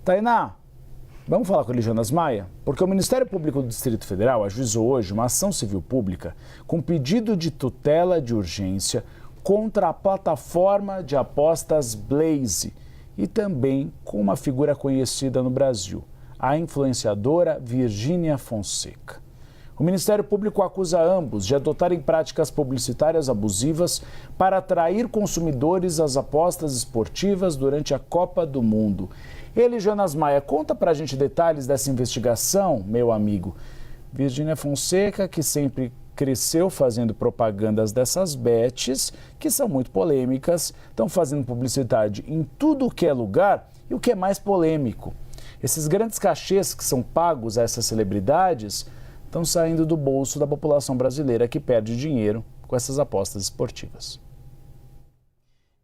Tainá, vamos falar com a Jonas Maia? Porque o Ministério Público do Distrito Federal ajuizou hoje uma ação civil pública com pedido de tutela de urgência contra a plataforma de apostas Blaze e também com uma figura conhecida no Brasil, a influenciadora Virgínia Fonseca. O Ministério Público acusa ambos de adotarem práticas publicitárias abusivas para atrair consumidores às apostas esportivas durante a Copa do Mundo. Ele, Jonas Maia, conta pra gente detalhes dessa investigação, meu amigo. Virgínia Fonseca, que sempre cresceu fazendo propagandas dessas bets, que são muito polêmicas, estão fazendo publicidade em tudo que é lugar e o que é mais polêmico. Esses grandes cachês que são pagos a essas celebridades estão saindo do bolso da população brasileira que perde dinheiro com essas apostas esportivas.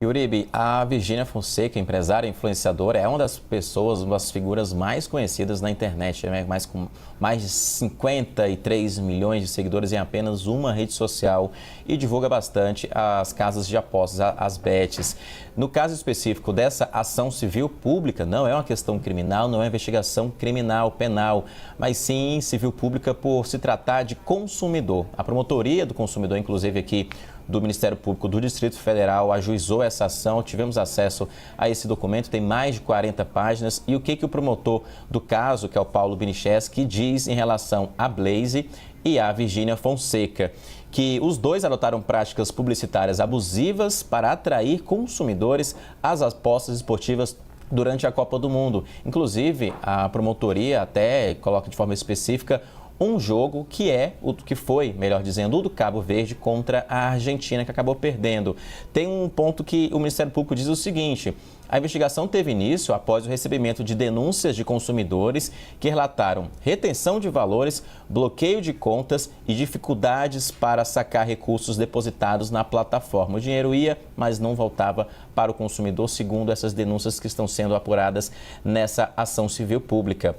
E Uribe, a Virgínia Fonseca, empresária e influenciadora, é uma das pessoas, uma das figuras mais conhecidas na internet, né? Com mais de 53 milhões de seguidores em apenas uma rede social e divulga bastante as casas de apostas, as bets. No caso específico dessa ação civil pública, não é uma questão criminal, não é investigação criminal, penal, mas sim civil pública por se tratar de consumidor. A promotoria do consumidor, inclusive aqui do Ministério Público do Distrito Federal, ajuizou essa ação. Tivemos acesso a esse documento, tem mais de 40 páginas. E o que o promotor do caso, que é o Paulo Binicheski, diz em relação a Blaze e a Virgínia Fonseca? Que os dois adotaram práticas publicitárias abusivas para atrair consumidores às apostas esportivas durante a Copa do Mundo. Inclusive, a promotoria até coloca de forma específica um jogo que foi, melhor dizendo, o do Cabo Verde contra a Argentina, que acabou perdendo. Tem um ponto que o Ministério Público diz o seguinte: a investigação teve início após o recebimento de denúncias de consumidores que relataram retenção de valores, bloqueio de contas e dificuldades para sacar recursos depositados na plataforma. O dinheiro ia, mas não voltava para o consumidor, segundo essas denúncias que estão sendo apuradas nessa ação civil pública.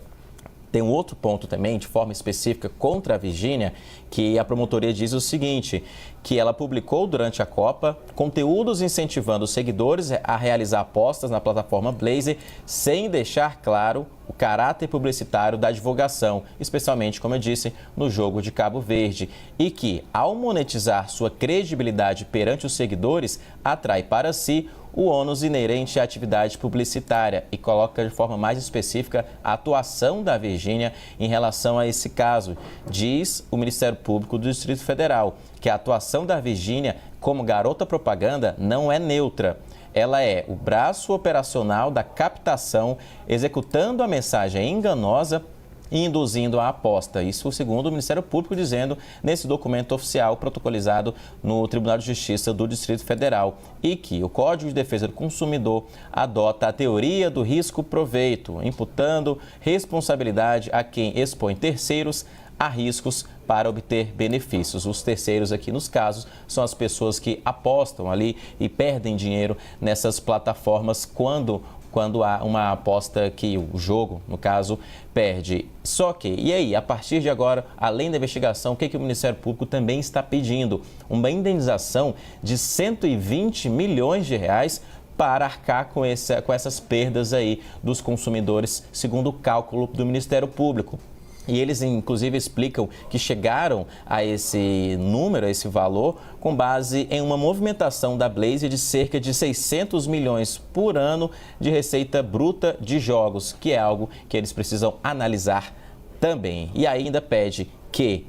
Tem um outro ponto também, de forma específica, contra a Virgínia, que a promotoria diz o seguinte, que ela publicou durante a Copa conteúdos incentivando os seguidores a realizar apostas na plataforma Blaze, sem deixar claro o caráter publicitário da divulgação, especialmente, como eu disse, no jogo de Cabo Verde, e que, ao monetizar sua credibilidade perante os seguidores, atrai para si o ônus inerente à atividade publicitária e coloca de forma mais específica a atuação da Virgínia em relação a esse caso. Diz o Ministério Público do Distrito Federal que a atuação da Virgínia como garota propaganda não é neutra. Ela é o braço operacional da captação, executando a mensagem enganosa e induzindo a aposta. Isso segundo o Ministério Público, dizendo nesse documento oficial protocolizado no Tribunal de Justiça do Distrito Federal, e que o Código de Defesa do Consumidor adota a teoria do risco-proveito, imputando responsabilidade a quem expõe terceiros a riscos para obter benefícios. Os terceiros aqui nos casos são as pessoas que apostam ali e perdem dinheiro nessas plataformas quando há uma aposta que o jogo, no caso, perde. Só que, e aí, a partir de agora, além da investigação, o que o Ministério Público também está pedindo? Uma indenização de 120 milhões de reais para arcar com essas perdas aí dos consumidores, segundo o cálculo do Ministério Público. E eles, inclusive, explicam que chegaram a esse número, a esse valor, com base em uma movimentação da Blaze de cerca de 600 milhões por ano de receita bruta de jogos, que é algo que eles precisam analisar também. E ainda pede que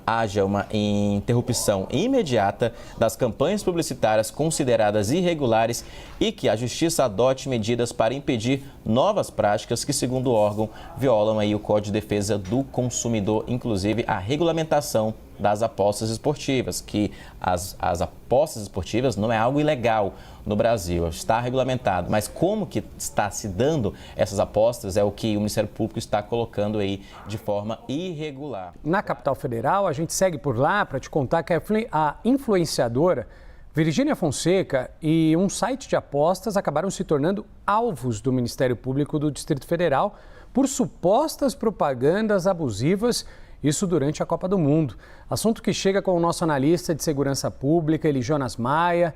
haja uma interrupção imediata das campanhas publicitárias consideradas irregulares e que a Justiça adote medidas para impedir novas práticas que, segundo o órgão, violam aí o Código de Defesa do Consumidor, inclusive a regulamentação das apostas esportivas, que as apostas esportivas não é algo ilegal no Brasil, está regulamentado, mas como que está se dando essas apostas é o que o Ministério Público está colocando aí de forma irregular. Na capital federal, a gente segue por lá para te contar que a influenciadora Virgínia Fonseca e um site de apostas acabaram se tornando alvos do Ministério Público do Distrito Federal por supostas propagandas abusivas, isso durante a Copa do Mundo. Assunto que chega com o nosso analista de segurança pública, Jonas Maia,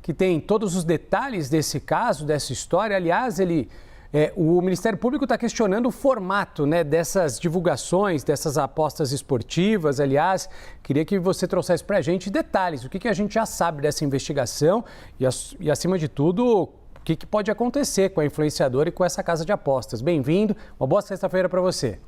que tem todos os detalhes desse caso, dessa história. Aliás, ele O Ministério Público está questionando o formato, né, dessas divulgações, dessas apostas esportivas. Aliás, queria que você trouxesse para a gente detalhes, o que a gente já sabe dessa investigação e acima de tudo, o que pode acontecer com a influenciadora e com essa casa de apostas. Bem-vindo, uma boa sexta-feira para você.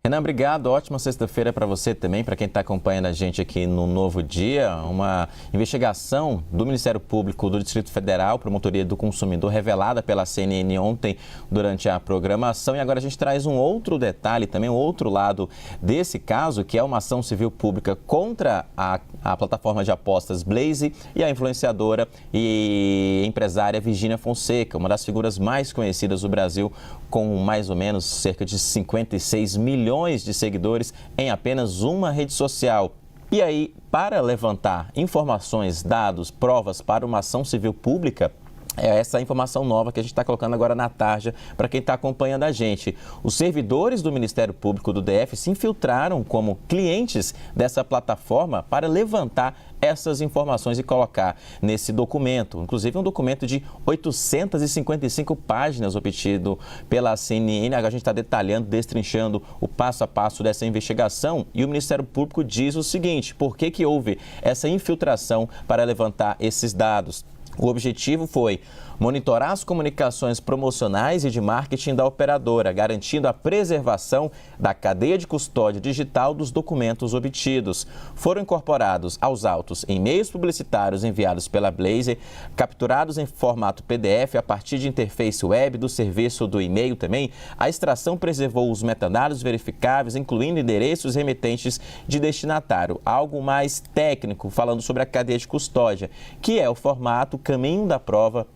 Renan, obrigado. Ótima sexta-feira para você também, para quem está acompanhando a gente aqui no Novo Dia. Uma investigação do Ministério Público do Distrito Federal, Promotoria do Consumidor, revelada pela CNN ontem durante a programação. E agora a gente traz um outro detalhe, também um outro lado desse caso, que é uma ação civil pública contra a plataforma de apostas Blaze e a influenciadora e empresária Virgínia Fonseca, uma das figuras mais conhecidas do Brasil, com mais ou menos cerca de 56 milhões de seguidores em apenas uma rede social. E aí, para levantar informações, dados, provas para uma ação civil pública, é essa informação nova que a gente está colocando agora na tarja para quem está acompanhando a gente. Os servidores do Ministério Público do DF se infiltraram como clientes dessa plataforma para levantar essas informações e colocar nesse documento, inclusive um documento de 855 páginas obtido pela CNN. Agora a gente está detalhando, destrinchando o passo a passo dessa investigação e o Ministério Público diz o seguinte: por que houve essa infiltração para levantar esses dados? O objetivo foi monitorar as comunicações promocionais e de marketing da operadora, garantindo a preservação da cadeia de custódia digital dos documentos obtidos. Foram incorporados aos autos e-mails publicitários enviados pela Blaze, capturados em formato PDF a partir de interface web do serviço do e-mail também. A extração preservou os metadados verificáveis, incluindo endereços remetentes de destinatário. Algo mais técnico, falando sobre a cadeia de custódia, que é o formato, o caminho da prova,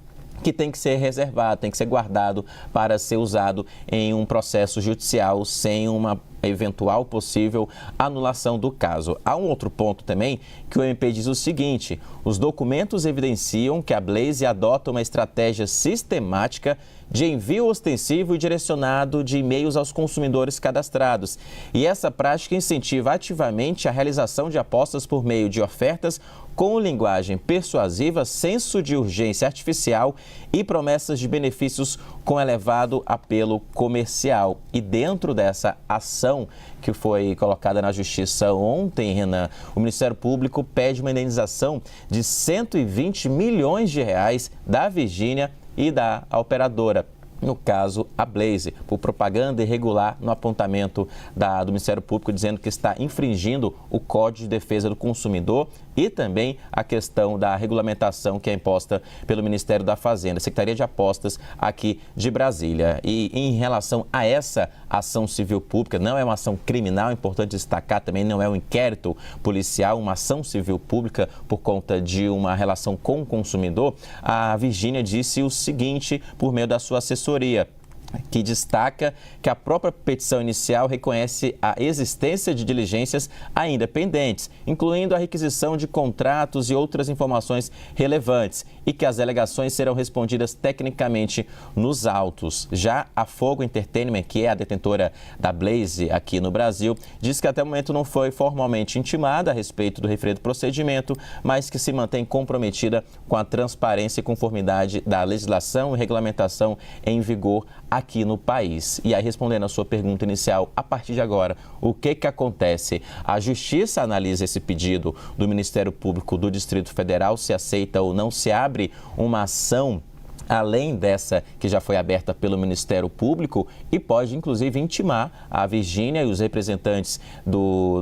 que tem que ser reservado, tem que ser guardado para ser usado em um processo judicial sem uma eventual possível anulação do caso. Há um outro ponto também que o MP diz o seguinte: os documentos evidenciam que a Blaze adota uma estratégia sistemática de envio ostensivo e direcionado de e-mails aos consumidores cadastrados. E essa prática incentiva ativamente a realização de apostas por meio de ofertas com linguagem persuasiva, senso de urgência artificial e promessas de benefícios com elevado apelo comercial. E dentro dessa ação que foi colocada na Justiça ontem, Renan, o Ministério Público pede uma indenização de 120 milhões de reais da Virgínia e da operadora, no caso a Blaze, por propaganda irregular no apontamento do Ministério Público, dizendo que está infringindo o Código de Defesa do Consumidor e também a questão da regulamentação que é imposta pelo Ministério da Fazenda, Secretaria de Apostas aqui de Brasília. E em relação a essa ação civil pública, não é uma ação criminal, é importante destacar também, não é um inquérito policial, uma ação civil pública por conta de uma relação com o consumidor. A Virgínia disse o seguinte por meio da sua assessoria, que destaca que a própria petição inicial reconhece a existência de diligências ainda pendentes, incluindo a requisição de contratos e outras informações relevantes, e que as alegações serão respondidas tecnicamente nos autos. Já a Fogo Entertainment, que é a detentora da Blaze aqui no Brasil, diz que até o momento não foi formalmente intimada a respeito do referido procedimento, mas que se mantém comprometida com a transparência e conformidade da legislação e regulamentação em vigor aqui no país. E aí, respondendo a sua pergunta inicial, a partir de agora, o que acontece? A Justiça analisa esse pedido do Ministério Público do Distrito Federal, se aceita ou não, se abre uma ação além dessa que já foi aberta pelo Ministério Público e pode, inclusive, intimar a Virgínia e os representantes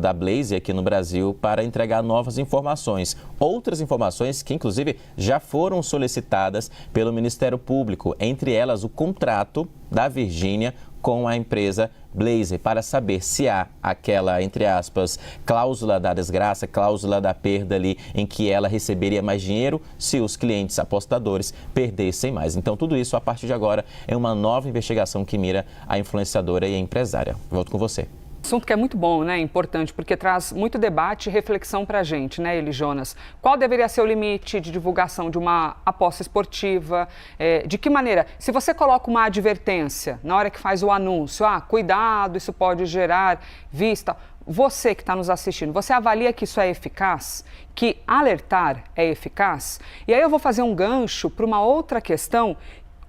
da Blaze aqui no Brasil para entregar novas informações. Outras informações que, inclusive, já foram solicitadas pelo Ministério Público, entre elas o contrato da Virgínia com a empresa Blaze, para saber se há aquela, entre aspas, cláusula da desgraça, cláusula da perda ali, em que ela receberia mais dinheiro se os clientes apostadores perdessem mais. Então, tudo isso, a partir de agora, é uma nova investigação que mira a influenciadora e a empresária. Volto com você. Assunto que é muito bom, né? Importante, porque traz muito debate e reflexão para a gente, né, Eli Jonas? Qual deveria ser o limite de divulgação de uma aposta esportiva? De que maneira? Se você coloca uma advertência na hora que faz o anúncio, cuidado, isso pode gerar vista. Você que está nos assistindo, você avalia que isso é eficaz? Que alertar é eficaz? E aí eu vou fazer um gancho para uma outra questão.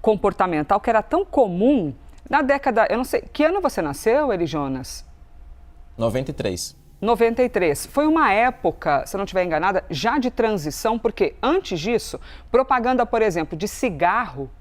comportamental que era tão comum na década... Eu não sei, que ano você nasceu, Eli Jonas? 93. 93. Foi uma época, se eu não estiver enganada, já de transição, porque antes disso, propaganda, por exemplo, de cigarro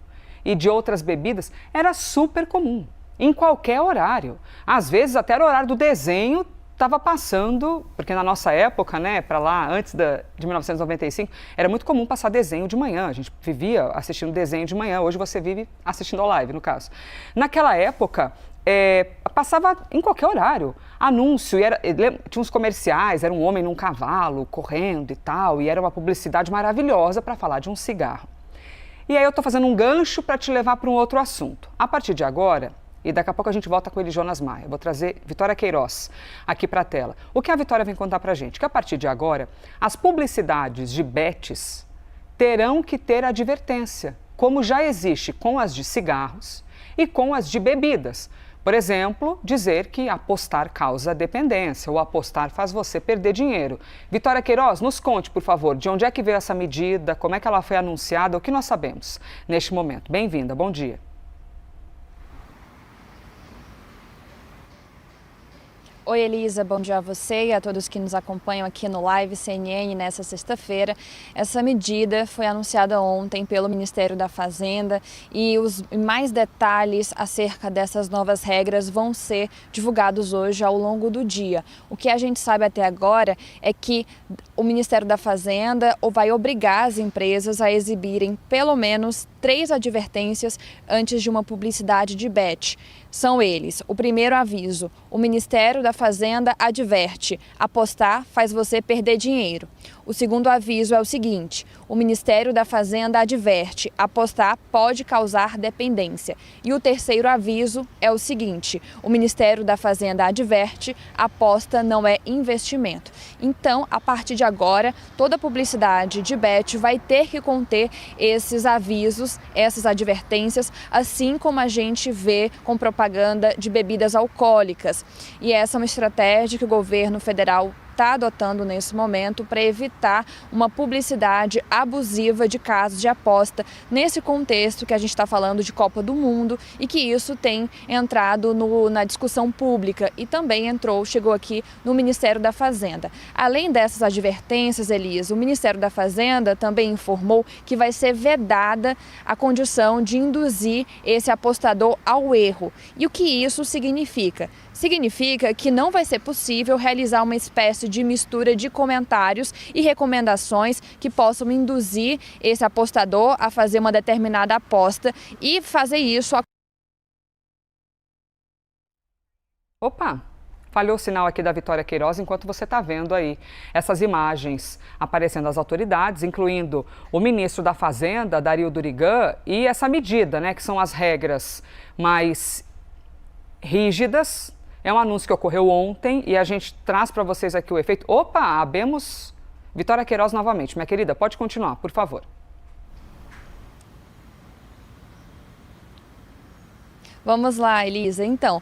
e de outras bebidas era super comum, em qualquer horário. Às vezes até era o horário do desenho, estava passando, porque na nossa época, né, para lá, antes de 1995, era muito comum passar desenho de manhã. A gente vivia assistindo desenho de manhã, hoje você vive assistindo ao live, no caso. Naquela época, passava em qualquer horário, anúncio, tinha uns comerciais, era um homem num cavalo, correndo e tal, e era uma publicidade maravilhosa para falar de um cigarro. E aí eu estou fazendo um gancho para te levar para um outro assunto. A partir de agora, e daqui a pouco a gente volta com ele, Jonas Maia, vou trazer Vitória Queiroz aqui para a tela. O que a Vitória vem contar para a gente? Que a partir de agora, as publicidades de bets terão que ter advertência, como já existe com as de cigarros e com as de bebidas. Por exemplo, dizer que apostar causa dependência ou apostar faz você perder dinheiro. Vitória Queiroz, nos conte, por favor, de onde é que veio essa medida, como é que ela foi anunciada, o que nós sabemos neste momento. Bem-vinda, bom dia. Oi, Elisa, bom dia a você e a todos que nos acompanham aqui no Live CNN nessa sexta-feira. Essa medida foi anunciada ontem pelo Ministério da Fazenda e os mais detalhes acerca dessas novas regras vão ser divulgados hoje ao longo do dia. O que a gente sabe até agora é que o Ministério da Fazenda vai obrigar as empresas a exibirem pelo menos 3 advertências antes de uma publicidade de bet. São eles: o primeiro aviso, o Ministério da Fazenda adverte, apostar faz você perder dinheiro. O segundo aviso é o seguinte: o Ministério da Fazenda adverte, apostar pode causar dependência. E o terceiro aviso é o seguinte: o Ministério da Fazenda adverte, aposta não é investimento. Então, a partir de agora, toda publicidade de bet vai ter que conter esses avisos, essas advertências, assim como a gente vê com propaganda de bebidas alcoólicas. E essa é uma estratégia que o governo federal está adotando nesse momento para evitar uma publicidade abusiva de casos de aposta nesse contexto que a gente está falando de Copa do Mundo e que isso tem entrado na discussão pública e também chegou aqui no Ministério da Fazenda. Além dessas advertências, Elisa, o Ministério da Fazenda também informou que vai ser vedada a condição de induzir esse apostador ao erro. E o que isso significa? Significa que não vai ser possível realizar uma espécie de mistura de comentários e recomendações que possam induzir esse apostador a fazer uma determinada aposta e fazer isso. Opa! Falhou o sinal aqui da Vitória Queiroz enquanto você está vendo aí essas imagens aparecendo das autoridades, incluindo o ministro da Fazenda, Dario Durigan, e essa medida, né, que são as regras mais rígidas. É um anúncio que ocorreu ontem e a gente traz para vocês aqui o efeito. Opa, abemos Vitória Queiroz novamente. Minha querida, pode continuar, por favor. Vamos lá, Elisa. Então,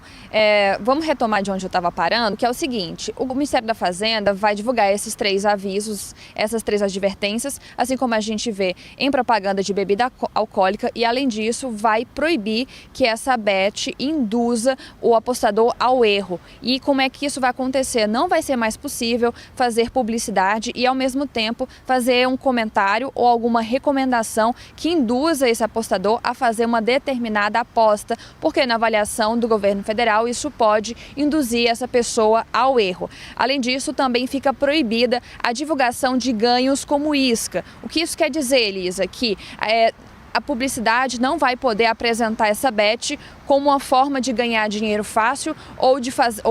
vamos retomar de onde eu estava parando, que é o seguinte: o Ministério da Fazenda vai divulgar esses 3 avisos, essas 3 advertências, assim como a gente vê em propaganda de bebida alcoólica, e além disso vai proibir que essa bet induza o apostador ao erro. E como é que isso vai acontecer? Não vai ser mais possível fazer publicidade e ao mesmo tempo fazer um comentário ou alguma recomendação que induza esse apostador a fazer uma determinada aposta, porque na avaliação do governo federal isso pode induzir essa pessoa ao erro. Além disso, também fica proibida a divulgação de ganhos como isca. O que isso quer dizer, Elisa? Que a publicidade não vai poder apresentar essa bet como uma forma de ganhar dinheiro fácil ou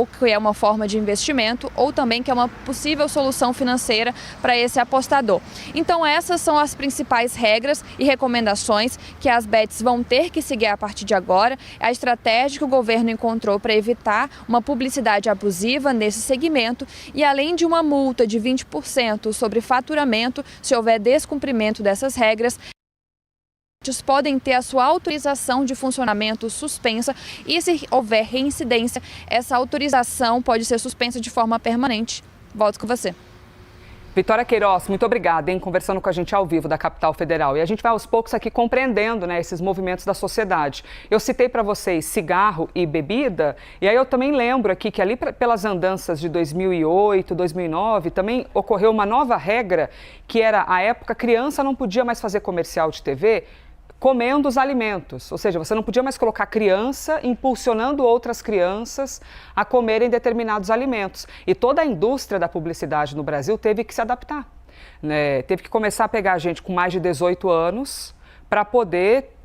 que é uma forma de investimento ou também que é uma possível solução financeira para esse apostador. Então essas são as principais regras e recomendações que as bets vão ter que seguir a partir de agora. É a estratégia que o governo encontrou para evitar uma publicidade abusiva nesse segmento e além de uma multa de 20% sobre faturamento se houver descumprimento dessas regras, podem ter a sua autorização de funcionamento suspensa e se houver reincidência, essa autorização pode ser suspensa de forma permanente. Volto com você. Vitória Queiroz, muito obrigada, hein, conversando com a gente ao vivo da Capital Federal. E a gente vai aos poucos aqui compreendendo, né, esses movimentos da sociedade. Eu citei para vocês cigarro e bebida, e aí eu também lembro aqui que ali pelas andanças de 2008, 2009, também ocorreu uma nova regra, que era, à época, criança não podia mais fazer comercial de TV comendo os alimentos, ou seja, você não podia mais colocar criança impulsionando outras crianças a comerem determinados alimentos. E toda a indústria da publicidade no Brasil teve que se adaptar, né? Teve que começar a pegar gente com mais de 18 anos para poder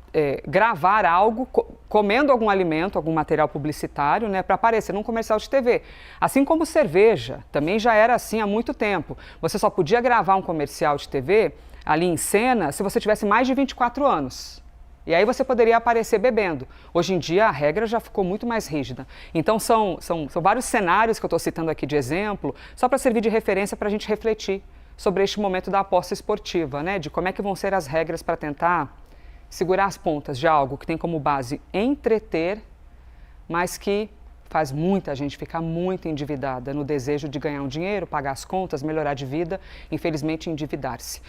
gravar algo, comendo algum alimento, algum material publicitário, né, para aparecer num comercial de TV. Assim como cerveja, também já era assim há muito tempo. Você só podia gravar um comercial de TV ali em cena se você tivesse mais de 24 anos. E aí você poderia aparecer bebendo. Hoje em dia a regra já ficou muito mais rígida. Então são vários cenários que eu estou citando aqui de exemplo, só para servir de referência para a gente refletir sobre este momento da aposta esportiva, né? De como é que vão ser as regras para tentar segurar as pontas de algo que tem como base entreter, mas que faz muita gente ficar muito endividada no desejo de ganhar um dinheiro, pagar as contas, melhorar de vida, infelizmente endividar-se.